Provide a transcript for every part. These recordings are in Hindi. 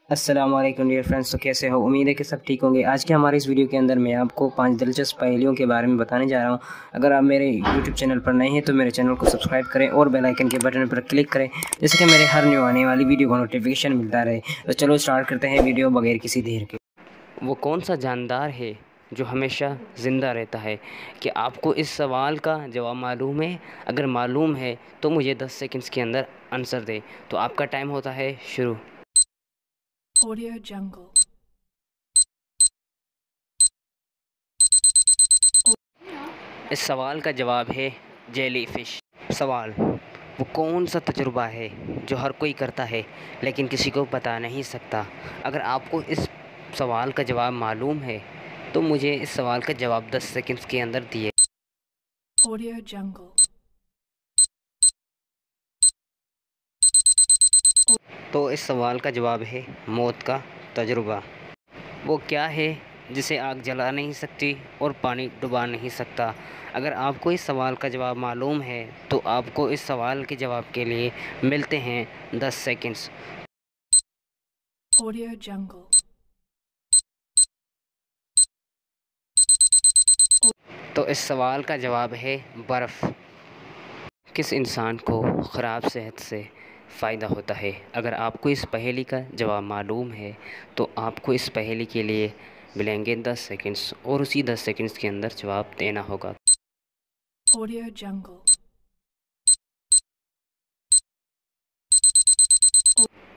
अस्सलाम वालेकुम डियर फ्रेंड्स। तो कैसे हो? उम्मीद है कि सब ठीक होंगे। आज के हमारे इस वीडियो के अंदर मैं आपको 5 दिलचस्प पहेलियों के बारे में बताने जा रहा हूं। अगर आप मेरे यूट्यूब चैनल पर नए हैं तो मेरे चैनल को सब्सक्राइब करें और बेल आइकन के बटन पर क्लिक करें, जिससे कि मेरे हर न्यू आने वाली वीडियो का नोटिफिकेशन मिलता रहे। तो चलो स्टार्ट करते हैं वीडियो बगैर किसी देर के। वो कौन सा जानदार है जो हमेशा ज़िंदा रहता है? कि आपको इस सवाल का जवाब मालूम है? अगर मालूम है तो मुझे 10 सेकंड्स के अंदर आंसर दें। तो आपका टाइम होता है शुरू। Audio Jungle. इस सवाल का जवाब है जेली फिश। सवाल: वो कौन सा तजुर्बा है जो हर कोई करता है लेकिन किसी को बता नहीं सकता? अगर आपको इस सवाल का जवाब मालूम है तो मुझे इस सवाल का जवाब 10 सेकंड्स के अंदर दिए। Audio Jungle. तो इस सवाल का जवाब है मौत का तजुर्बा। वो क्या है जिसे आग जला नहीं सकती और पानी डुबा नहीं सकता? अगर आपको इस सवाल का जवाब मालूम है तो आपको इस सवाल के जवाब के लिए मिलते हैं 10 सेकंड्स। Audio Jungle. तो इस सवाल का जवाब है बर्फ़। किस इंसान को ख़राब सेहत से फ़ायदा होता है? अगर आपको इस पहेली का जवाब मालूम है तो आपको इस पहेली के लिए मिलेंगे 10 सेकंड्स और उसी 10 सेकंड्स के अंदर जवाब देना होगा। Audio Jungle.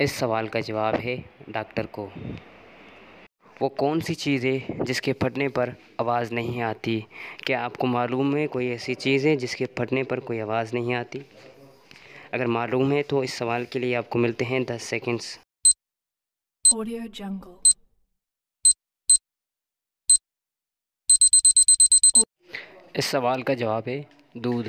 इस सवाल का जवाब है डॉक्टर को। वो कौन सी चीज़ है जिसके फटने पर आवाज़ नहीं आती? क्या आपको मालूम है कोई ऐसी चीज़ है जिसके फटने पर कोई आवाज़ नहीं आती? अगर मालूम है तो इस सवाल के लिए आपको मिलते हैं 10 सेकंड्स। Audio Jungle. इस सवाल का जवाब है दूध।